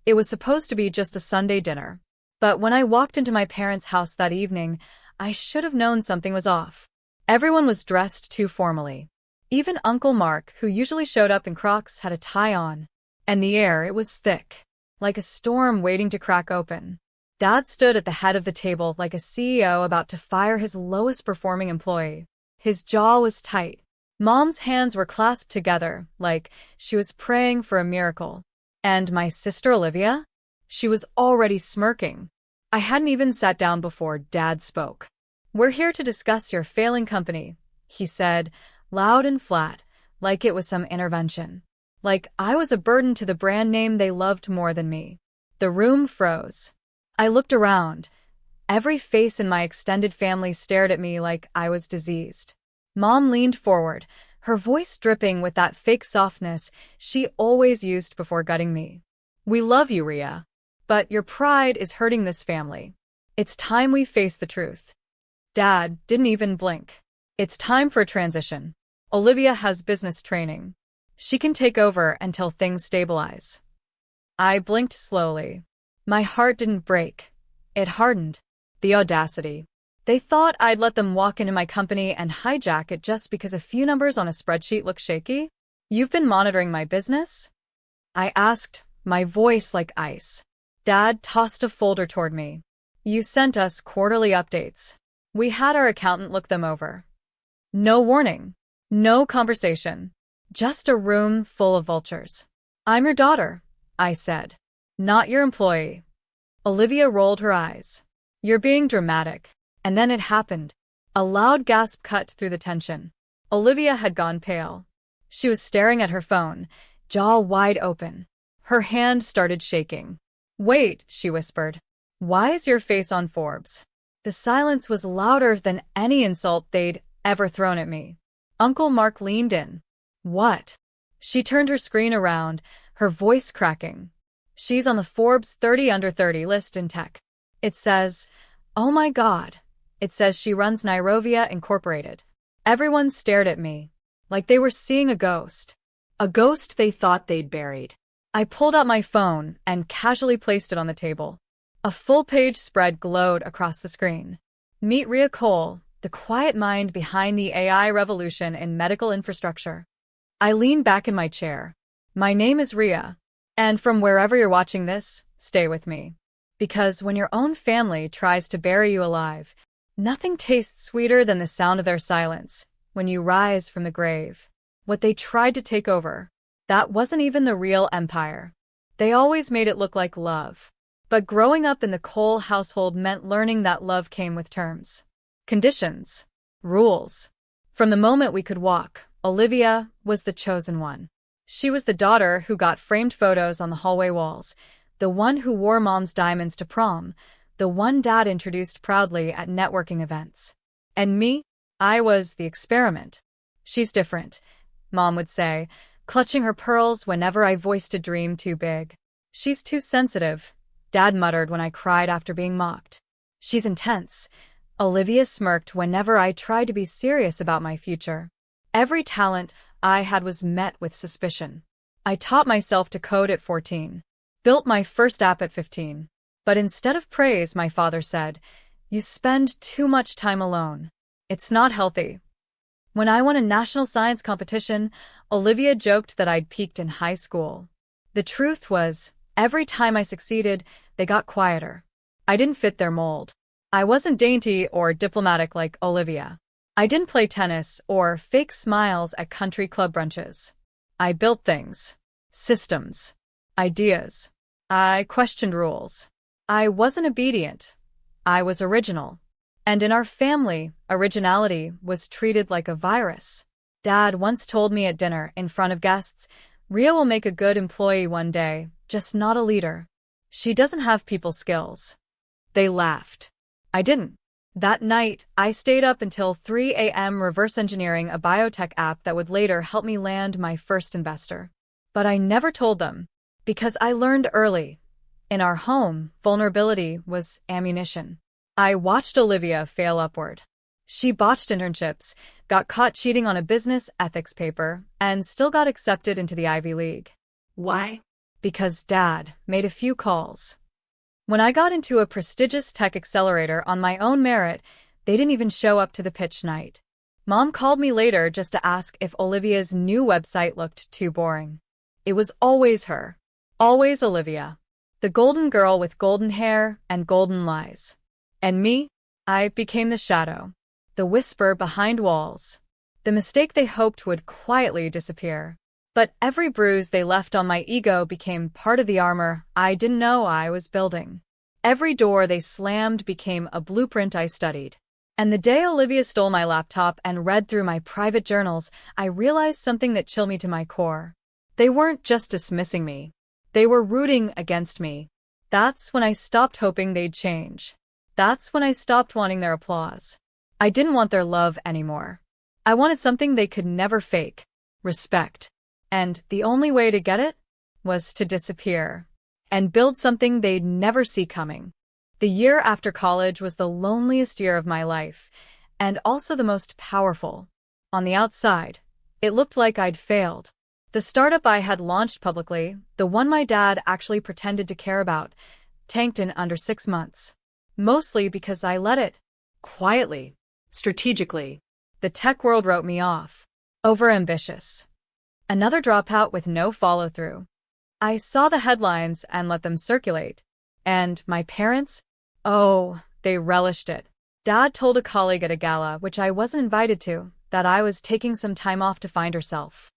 It was supposed to be just a Sunday dinner. But when I walked into my parents' house that evening, I should have known something was off. Everyone was dressed too formally. Even Uncle Mark, who usually showed up in Crocs, had a tie on. And the air, it was thick, like a storm waiting to crack open. Dad stood at the head of the table like a CEO about to fire his lowest performing employee. His jaw was tight. Mom's hands were clasped together, like she was praying for a miracle. And my sister Olivia? She was already smirking. I hadn't even sat down before Dad spoke. "We're here to discuss your failing company," he said, loud and flat, like it was some intervention. Like I was a burden to the brand name they loved more than me. The room froze. I looked around. Every face in my extended family stared at me like I was diseased. Mom leaned forward, her voice dripping with that fake softness she always used before gutting me. "We love you, Rhea. But your pride is hurting this family. It's time we face the truth." Dad didn't even blink. "It's time for a transition. Olivia has business training. She can take over until things stabilize." I blinked slowly. My heart didn't break. It hardened. The audacity. They thought I'd let them walk into my company and hijack it just because a few numbers on a spreadsheet look shaky? "You've been monitoring my business?" I asked, my voice like ice. Dad tossed a folder toward me. "You sent us quarterly updates. We had our accountant look them over." No warning. No conversation. Just a room full of vultures. "I'm your daughter," I said. "Not your employee." Olivia rolled her eyes. "You're being dramatic." And then it happened. A loud gasp cut through the tension. Olivia had gone pale. She was staring at her phone, jaw wide open. Her hand started shaking. "Wait," she whispered. "Why is your face on Forbes?" The silence was louder than any insult they'd ever thrown at me. Uncle Mark leaned in. "What?" She turned her screen around, her voice cracking. "She's on the Forbes 30 under 30 list in tech. It says, oh my God, it says she runs Nairobia Incorporated." Everyone stared at me, like they were seeing a ghost. A ghost they thought they'd buried. I pulled out my phone and casually placed it on the table. A full-page spread glowed across the screen. "Meet Rhea Cole, the quiet mind behind the AI revolution in medical infrastructure." I leaned back in my chair. "My name is Rhea, and from wherever you're watching this, stay with me. Because when your own family tries to bury you alive, nothing tastes sweeter than the sound of their silence when you rise from the grave. What they tried to take over, that wasn't even the real empire. They always made it look like love. But growing up in the Cole household meant learning that love came with terms, conditions, rules. From the moment we could walk, Olivia was the chosen one. She was the daughter who got framed photos on the hallway walls, the one who wore Mom's diamonds to prom, the one Dad introduced proudly at networking events. And me? I was the experiment. "She's different," Mom would say, clutching her pearls whenever I voiced a dream too big. "She's too sensitive," Dad muttered when I cried after being mocked. "She's intense," Olivia smirked whenever I tried to be serious about my future. Every talent I had was met with suspicion. I taught myself to code at 14. Built my first app at 15. But instead of praise, my father said, "You spend too much time alone. It's not healthy." When I won a national science competition, Olivia joked that I'd peaked in high school. The truth was, every time I succeeded, they got quieter. I didn't fit their mold. I wasn't dainty or diplomatic like Olivia. I didn't play tennis or fake smiles at country club brunches. I built things. Systems. Ideas. I questioned rules. I wasn't obedient. I was original. And in our family, originality was treated like a virus. Dad once told me at dinner in front of guests, "Rhea will make a good employee one day, just not a leader. She doesn't have people skills." They laughed. I didn't. That night, I stayed up until 3 a.m. reverse engineering a biotech app that would later help me land my first investor. But I never told them, because I learned early. In our home, vulnerability was ammunition. I watched Olivia fail upward. She botched internships, got caught cheating on a business ethics paper, and still got accepted into the Ivy League. Why? Because Dad made a few calls. When I got into a prestigious tech accelerator on my own merit, they didn't even show up to the pitch night. Mom called me later just to ask if Olivia's new website looked too boring. It was always her. Always Olivia. The golden girl with golden hair and golden lies. And me? I became the shadow. The whisper behind walls. The mistake they hoped would quietly disappear. But every bruise they left on my ego became part of the armor I didn't know I was building. Every door they slammed became a blueprint I studied. And the day Olivia stole my laptop and read through my private journals, I realized something that chilled me to my core. They weren't just dismissing me. They were rooting against me. That's when I stopped hoping they'd change. That's when I stopped wanting their applause. I didn't want their love anymore. I wanted something they could never fake. Respect. And the only way to get it was to disappear and build something they'd never see coming. The year after college was the loneliest year of my life, and also the most powerful. On the outside, it looked like I'd failed. The startup I had launched publicly, the one my dad actually pretended to care about, tanked in under 6 months. Mostly because I let it. Quietly. Strategically. The tech world wrote me off. Overambitious. Another dropout with no follow-through. I saw the headlines and let them circulate. And my parents? Oh, they relished it. Dad told a colleague at a gala, which I wasn't invited to, that I was taking some time off to find herself.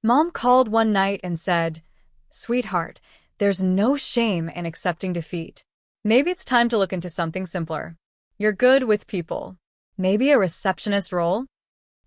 Mom called one night and said, "Sweetheart, there's no shame in accepting defeat. Maybe it's time to look into something simpler. You're good with people. Maybe a receptionist role?"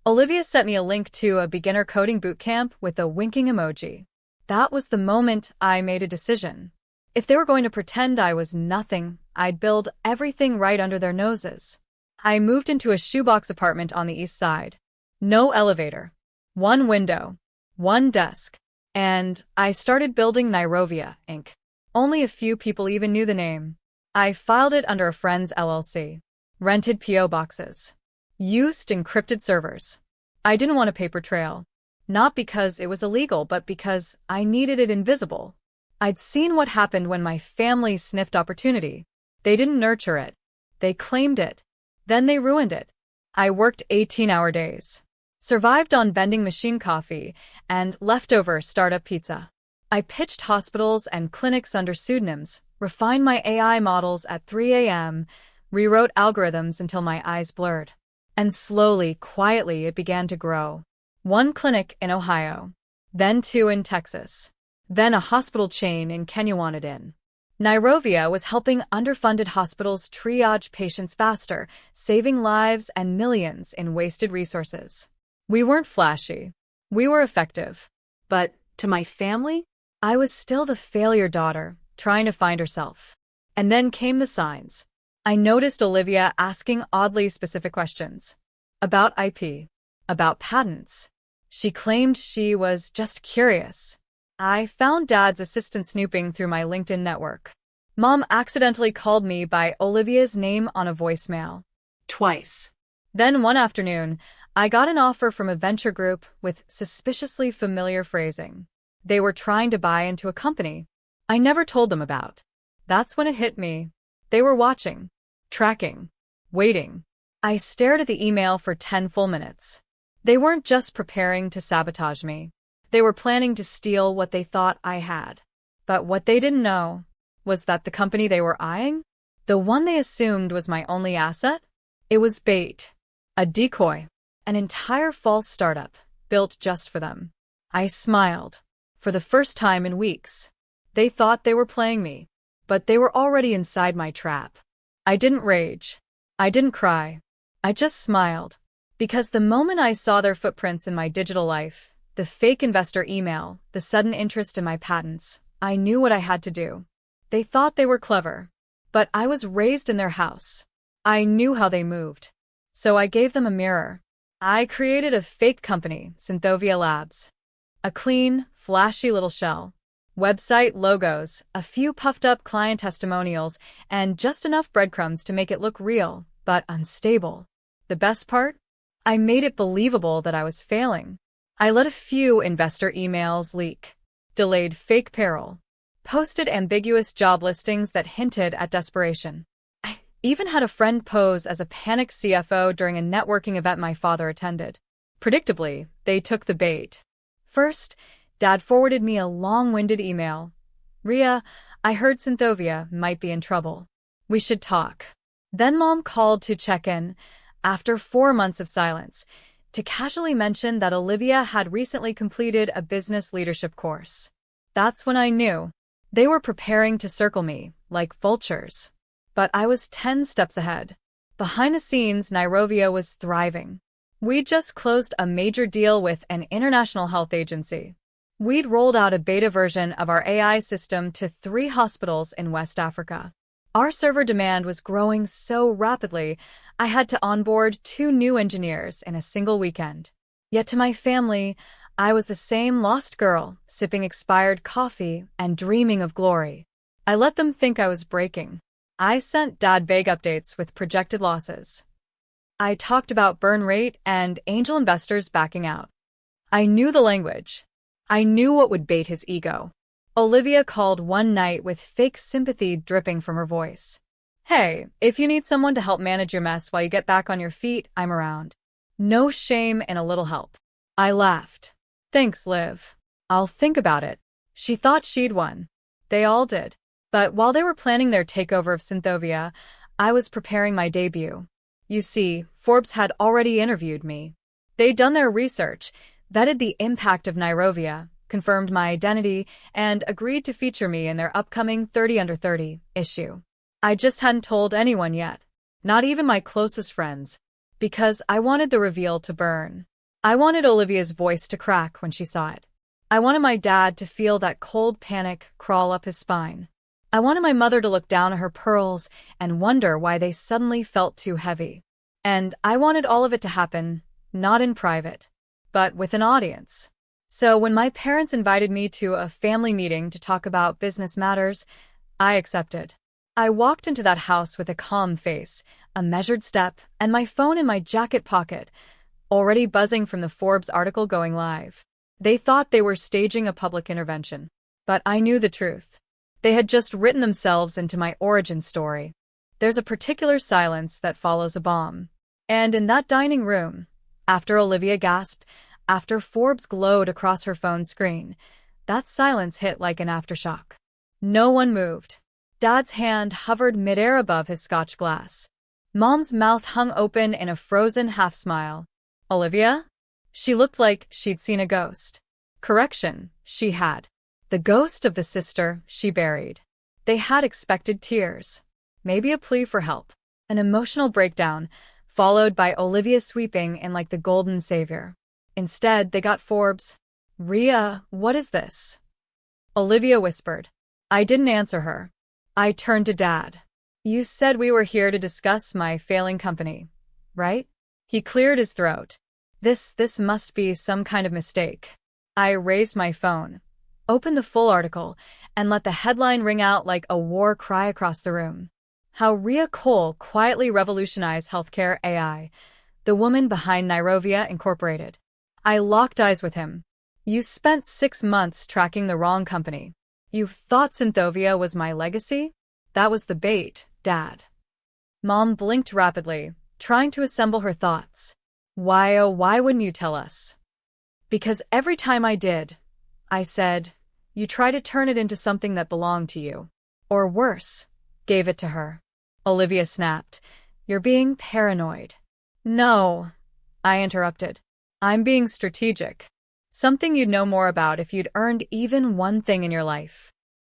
Olivia sent me a link to a beginner coding bootcamp with a winking emoji. That was the moment I made a decision. If they were going to pretend I was nothing, I'd build everything right under their noses. I moved into a shoebox apartment on the east side. No elevator. One window. One desk. And I started building Nairobia, Inc. Only a few people even knew the name. I filed it under a friend's LLC. Rented P.O. boxes. Used encrypted servers. I didn't want a paper trail. Not because it was illegal, but because I needed it invisible. I'd seen what happened when my family sniffed opportunity. They didn't nurture it. They claimed it. Then they ruined it. I worked 18-hour days. Survived on vending machine coffee and leftover startup pizza. I pitched hospitals and clinics under pseudonyms, refined my AI models at 3 a.m., rewrote algorithms until my eyes blurred. And slowly, quietly, it began to grow. 1 clinic in Ohio. Then 2 in Texas. Then a hospital chain in Kenya wanted in. Nairobia was helping underfunded hospitals triage patients faster, saving lives and millions in wasted resources. We weren't flashy. We were effective. But to my family, I was still the failure daughter, trying to find herself. And then came the signs. I noticed Olivia asking oddly specific questions. About IP. About patents. She claimed she was just curious. I found Dad's assistant snooping through my LinkedIn network. Mom accidentally called me by Olivia's name on a voicemail. Twice. Then one afternoon, I got an offer from a venture group with suspiciously familiar phrasing. They were trying to buy into a company I never told them about. That's when it hit me. They were watching, tracking, waiting. I stared at the email for 10 full minutes. They weren't just preparing to sabotage me. They were planning to steal what they thought I had. But what they didn't know was that the company they were eyeing, the one they assumed was my only asset, it was bait, a decoy, an entire false startup built just for them. I smiled. For the first time in weeks. They thought they were playing me, but they were already inside my trap. I didn't rage. I didn't cry. I just smiled. Because the moment I saw their footprints in my digital life, the fake investor email, the sudden interest in my patents, I knew what I had to do. They thought they were clever. But I was raised in their house. I knew how they moved. So I gave them a mirror. I created a fake company, Synthovia Labs. A clean, flashy little shell. Website logos, a few puffed-up client testimonials, and just enough breadcrumbs to make it look real, but unstable. The best part? I made it believable that I was failing. I let a few investor emails leak. Delayed fake payroll. posted ambiguous job listings that hinted at desperation. I even had a friend pose as a panicked CFO during a networking event my father attended. Predictably, they took the bait. First, Dad forwarded me a long-winded email. "Ria, I heard Synthovia might be in trouble. We should talk." Then Mom called to check in, after 4 months of silence, to casually mention that Olivia had recently completed a business leadership course. That's when I knew. They were preparing to circle me, like vultures. But I was 10 steps ahead. Behind the scenes, Nairobia was thriving. We'd just closed a major deal with an international health agency. We'd rolled out a beta version of our AI system to 3 hospitals in West Africa. Our server demand was growing so rapidly, I had to onboard 2 new engineers in a single weekend. Yet to my family, I was the same lost girl, sipping expired coffee and dreaming of glory. I let them think I was breaking. I sent Dad vague updates with projected losses. I talked about burn rate and angel investors backing out. I knew the language. I knew what would bait his ego. Olivia called one night with fake sympathy dripping from her voice. "Hey, if you need someone to help manage your mess while you get back on your feet, I'm around. No shame in a little help." I laughed. "Thanks, Liv. I'll think about it." She thought she'd won. They all did. But while they were planning their takeover of Synthovia, I was preparing my debut. You see, Forbes had already interviewed me. They'd done their research, vetted the impact of Nairobia, confirmed my identity, and agreed to feature me in their upcoming 30 Under 30 issue. I just hadn't told anyone yet, not even my closest friends, because I wanted the reveal to burn. I wanted Olivia's voice to crack when she saw it. I wanted my dad to feel that cold panic crawl up his spine. I wanted my mother to look down at her pearls and wonder why they suddenly felt too heavy. And I wanted all of it to happen, not in private, but with an audience. So when my parents invited me to a family meeting to talk about business matters, I accepted. I walked into that house with a calm face, a measured step, and my phone in my jacket pocket, already buzzing from the Forbes article going live. They thought they were staging a public intervention. But I knew the truth. They had just written themselves into my origin story. There's a particular silence that follows a bomb. And in that dining room, after Olivia gasped, after Forbes glowed across her phone screen, that silence hit like an aftershock. No one moved. Dad's hand hovered midair above his scotch glass. Mom's mouth hung open in a frozen half-smile. "Olivia?" She looked like she'd seen a ghost. Correction, she had. The ghost of the sister she buried. They had expected tears. Maybe a plea for help. An emotional breakdown, followed by Olivia sweeping in like the golden savior. Instead, they got Forbes. "Ria, what is this?" Olivia whispered. I didn't answer her. I turned to Dad. "You said we were here to discuss my failing company, right?" He cleared his throat. This must be some kind of mistake." I raised my phone, opened the full article, and let the headline ring out like a war cry across the room. How Ria Cole quietly revolutionized healthcare AI, the woman behind Nairobia Incorporated. I locked eyes with him. "You spent 6 months tracking the wrong company. You thought Synthovia was my legacy? That was the bait, Dad." Mom blinked rapidly, trying to assemble her thoughts. "Why, oh, why wouldn't you tell us?" "Because every time I did," I said, "you try to turn it into something that belonged to you. Or worse, gave it to her." Olivia snapped. "You're being paranoid." "No," I interrupted. "I'm being strategic. Something you'd know more about if you'd earned even one thing in your life."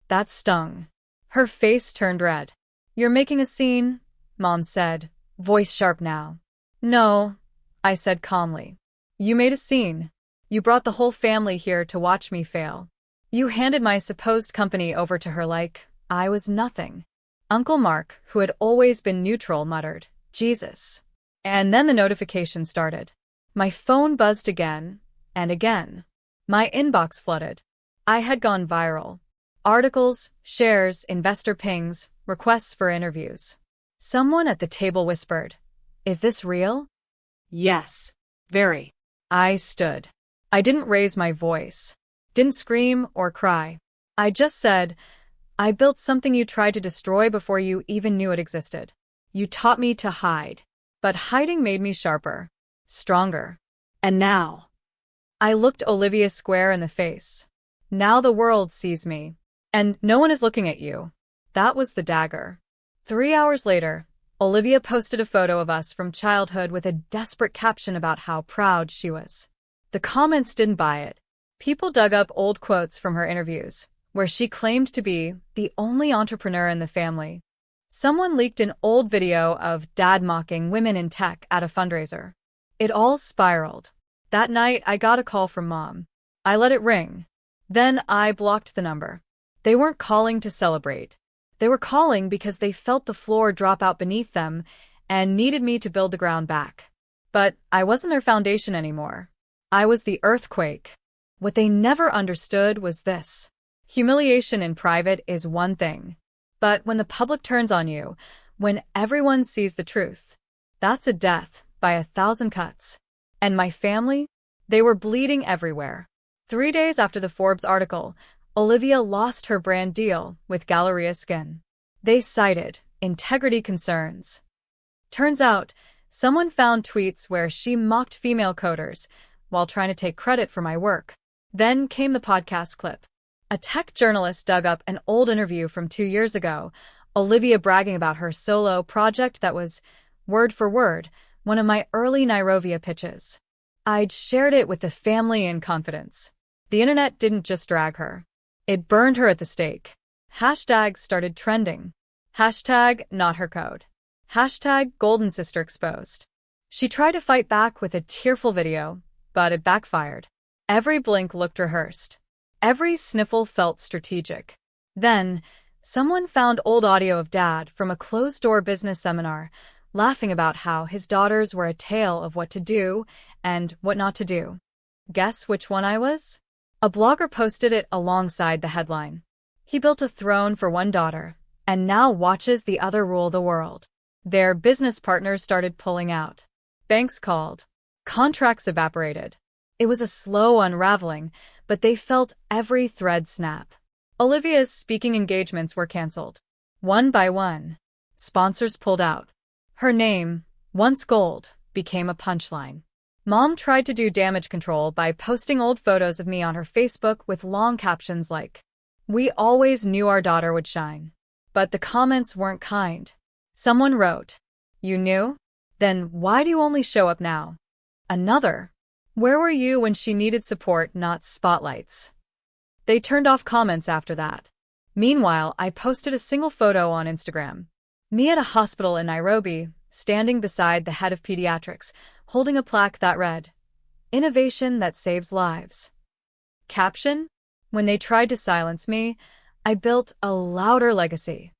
That stung. Her face turned red. "You're making a scene," Mom said, voice sharp now. "No," I said calmly. "You made a scene. You brought the whole family here to watch me fail. You handed my supposed company over to her like I was nothing." Uncle Mark, who had always been neutral, muttered, "Jesus." And then the notification started. My phone buzzed again, and again. My inbox flooded. I had gone viral. Articles, shares, investor pings, requests for interviews. Someone at the table whispered, "Is this real?" "Yes, very." I stood. I didn't raise my voice. Didn't scream or cry. I just said, I built something you tried to destroy before you even knew it existed. You taught me to hide. But hiding made me sharper, stronger. And now, I looked Olivia square in the face. Now the world sees me. And no one is looking at you. That was the dagger. 3 hours later, Olivia posted a photo of us from childhood with a desperate caption about how proud she was. The comments didn't buy it. People dug up old quotes from her interviews, where she claimed to be the only entrepreneur in the family. Someone leaked an old video of Dad mocking women in tech at a fundraiser. It all spiraled. That night, I got a call from Mom. I let it ring. Then I blocked the number. They weren't calling to celebrate. They were calling because they felt the floor drop out beneath them and needed me to build the ground back. But I wasn't their foundation anymore. I was the earthquake. What they never understood was this. Humiliation in private is one thing. But when the public turns on you, when everyone sees the truth, that's a death by 1,000 cuts. And my family? They were bleeding everywhere. 3 days after the Forbes article, Olivia lost her brand deal with Galleria Skin. They cited integrity concerns. Turns out, someone found tweets where she mocked female coders while trying to take credit for my work. Then came the podcast clip. A tech journalist dug up an old interview from 2 years ago, Olivia bragging about her solo project that was, word for word, one of my early Nairobia pitches. I'd shared it with the family in confidence. The internet didn't just drag her. It burned her at the stake. Hashtags started trending. Hashtag not her code. Hashtag golden sister exposed. She tried to fight back with a tearful video, but it backfired. Every blink looked rehearsed. Every sniffle felt strategic. Then, someone found old audio of Dad from a closed-door business seminar, laughing about how his daughters were a tale of what to do and what not to do. Guess which one I was? A blogger posted it alongside the headline. He built a throne for one daughter, and now watches the other rule the world. Their business partners started pulling out. Banks called. Contracts evaporated. It was a slow unraveling, but they felt every thread snap. Olivia's speaking engagements were canceled. One by one. Sponsors pulled out. Her name, once gold, became a punchline. Mom tried to do damage control by posting old photos of me on her Facebook with long captions like, "We always knew our daughter would shine." But the comments weren't kind. Someone wrote, "You knew? Then why do you only show up now?" Another, "Where were you when she needed support, not spotlights?" They turned off comments after that. Meanwhile, I posted a single photo on Instagram. Me at a hospital in Nairobi, standing beside the head of pediatrics, holding a plaque that read, "Innovation that saves lives." Caption: When they tried to silence me, I built a louder legacy.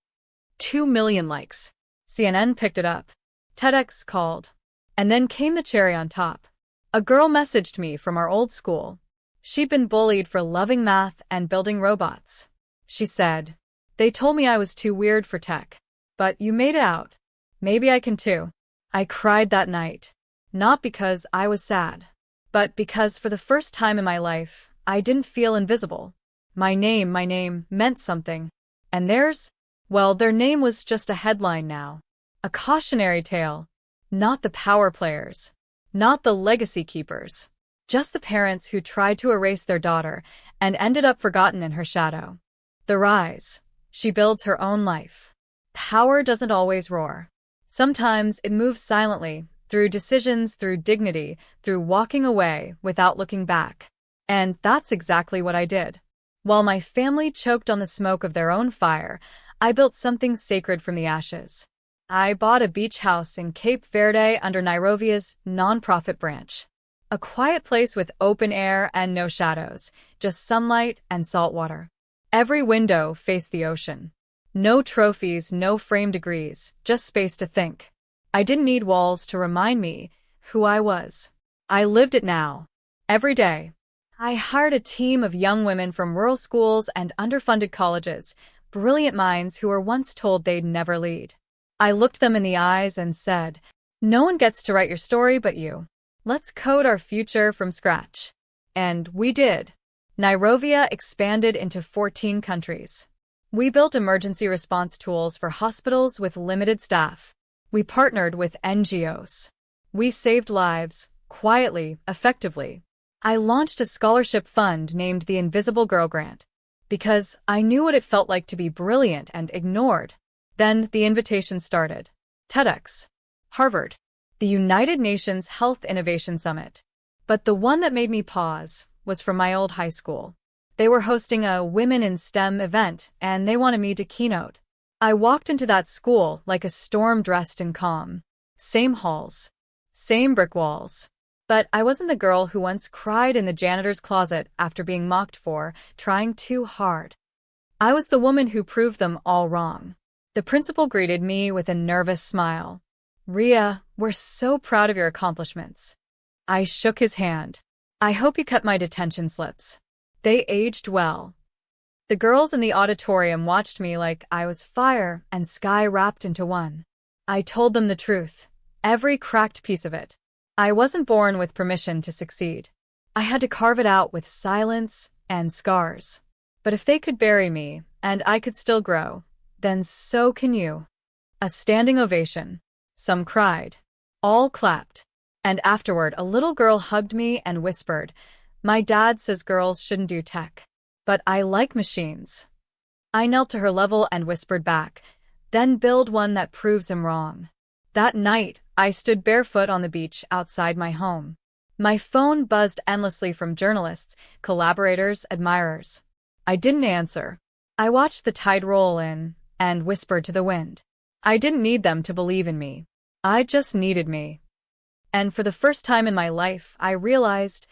2 million likes. CNN picked it up. TEDx called. And then came the cherry on top. A girl messaged me from our old school. She'd been bullied for loving math and building robots. She said, "They told me I was too weird for tech. But you made it out. Maybe I can too." I cried that night. Not because I was sad, but because for the first time in my life, I didn't feel invisible. My name meant something. And theirs? Well, their name was just a headline now. A cautionary tale. Not the power players. Not the legacy keepers. Just the parents who tried to erase their daughter and ended up forgotten in her shadow. The rise. She builds her own life. Power doesn't always roar. Sometimes it moves silently, through decisions, through dignity, through walking away without looking back. And that's exactly what I did. While my family choked on the smoke of their own fire, I built something sacred from the ashes. I bought a beach house in Cape Verde under Nairobia's nonprofit branch. A quiet place with open air and no shadows, just sunlight and salt water. Every window faced the ocean. No trophies, no framed degrees, just space to think. I didn't need walls to remind me who I was. I lived it now. Every day. I hired a team of young women from rural schools and underfunded colleges, brilliant minds who were once told they'd never lead. I looked them in the eyes and said, "No one gets to write your story but you. Let's code our future from scratch." And we did. Nairobia expanded into 14 countries. We built emergency response tools for hospitals with limited staff. We partnered with NGOs. We saved lives, quietly, effectively. I launched a scholarship fund named the Invisible Girl Grant, because I knew what it felt like to be brilliant and ignored. Then the invitations started. TEDx, Harvard, the United Nations Health Innovation Summit. But the one that made me pause was from my old high school. They were hosting a Women in STEM event, and they wanted me to keynote. I walked into that school like a storm dressed in calm. Same halls, same brick walls. But I wasn't the girl who once cried in the janitor's closet after being mocked for trying too hard. I was the woman who proved them all wrong. The principal greeted me with a nervous smile. "Ria, we're so proud of your accomplishments." I shook his hand. "I hope you kept my detention slips. They aged well." The girls in the auditorium watched me like I was fire and sky wrapped into one. I told them the truth, every cracked piece of it. I wasn't born with permission to succeed. I had to carve it out with silence and scars. But if they could bury me, and I could still grow, then so can you. A standing ovation. Some cried. All clapped. And afterward, a little girl hugged me and whispered, "My dad says girls shouldn't do tech. But I like machines." I knelt to her level and whispered back, "Then build one that proves him wrong." That night, I stood barefoot on the beach outside my home. My phone buzzed endlessly from journalists, collaborators, admirers. I didn't answer. I watched the tide roll in and whispered to the wind. I didn't need them to believe in me. I just needed me. And for the first time in my life, I realized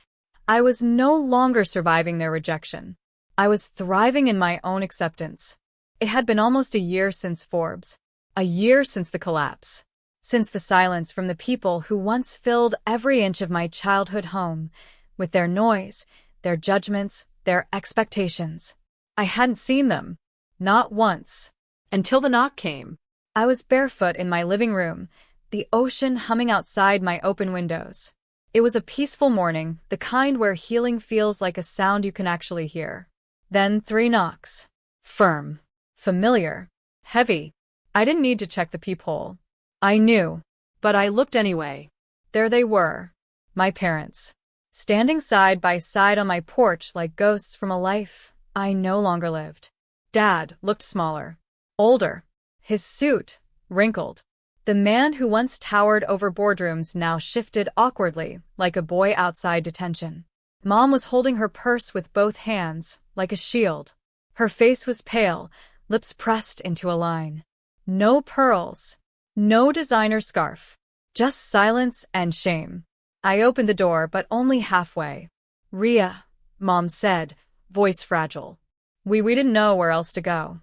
I was no longer surviving their rejection. I was thriving in my own acceptance. It had been almost a year since Forbes, a year since the collapse, since the silence from the people who once filled every inch of my childhood home with their noise, their judgments, their expectations. I hadn't seen them, not once, until the knock came. I was barefoot in my living room, the ocean humming outside my open windows. It was a peaceful morning, the kind where healing feels like a sound you can actually hear. Then 3 knocks. Firm. Familiar. Heavy. I didn't need to check the peephole. I knew. But I looked anyway. There they were. My parents. Standing side by side on my porch like ghosts from a life I no longer lived. Dad looked smaller. Older. His suit wrinkled. The man who once towered over boardrooms now shifted awkwardly, like a boy outside detention. Mom was holding her purse with both hands, like a shield. Her face was pale, lips pressed into a line. No pearls. No designer scarf. Just silence and shame. I opened the door, but only halfway. "Ria," Mom said, voice fragile. We didn't know where else to go.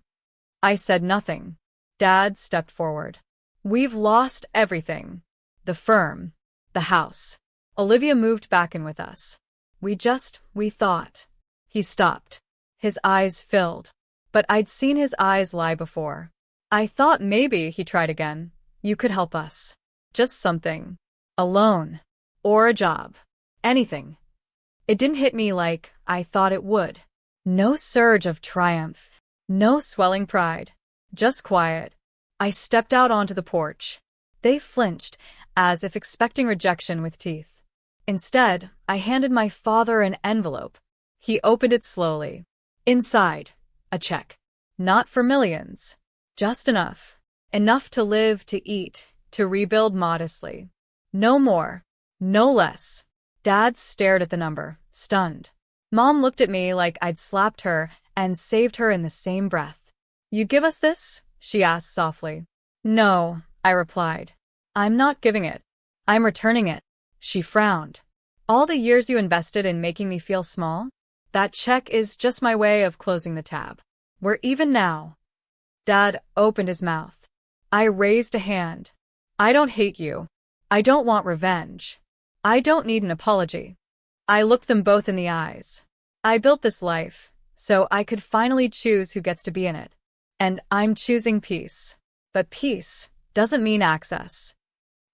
I said nothing. Dad stepped forward. "We've lost everything. The firm. The house." Olivia moved back in with us. We thought. He stopped. His eyes filled. But I'd seen his eyes lie before. I thought maybe, he tried again, you could help us. Just something. A loan. Or a job. Anything. It didn't hit me like I thought it would. No surge of triumph. No swelling pride. Just quiet. I stepped out onto the porch. They flinched, as if expecting rejection with teeth. Instead, I handed my father an envelope. He opened it slowly. Inside, a check. Not for millions. Just enough. Enough to live, to eat, to rebuild modestly. No more. No less. Dad stared at the number, stunned. Mom looked at me like I'd slapped her and saved her in the same breath. "You'd give us this?" she asked softly. "No," I replied. "I'm not giving it. I'm returning it." She frowned. "All the years you invested in making me feel small? That check is just my way of closing the tab. We're even now." Dad opened his mouth. I raised a hand. "I don't hate you. I don't want revenge. I don't need an apology." I looked them both in the eyes. I built this life so I could finally choose who gets to be in it. And I'm choosing peace. But peace doesn't mean access.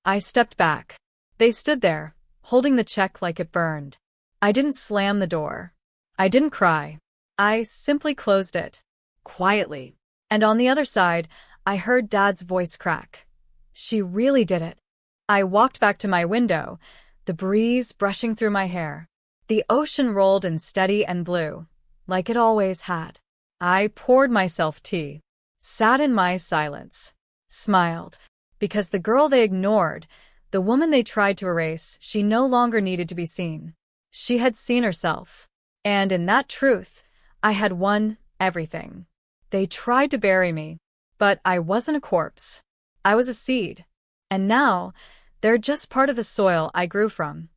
I stepped back. They stood there, holding the check like it burned. I didn't slam the door. I didn't cry. I simply closed it. quietly. And on the other side, I heard Dad's voice crack. She really did it. I walked back to my window, the breeze brushing through my hair. The ocean rolled in steady and blue, like it always had. I poured myself tea, sat in my silence, smiled, because the girl they ignored, the woman they tried to erase, she no longer needed to be seen. She had seen herself. And in that truth, I had won everything. They tried to bury me, but I wasn't a corpse. I was a seed. And now, they're just part of the soil I grew from.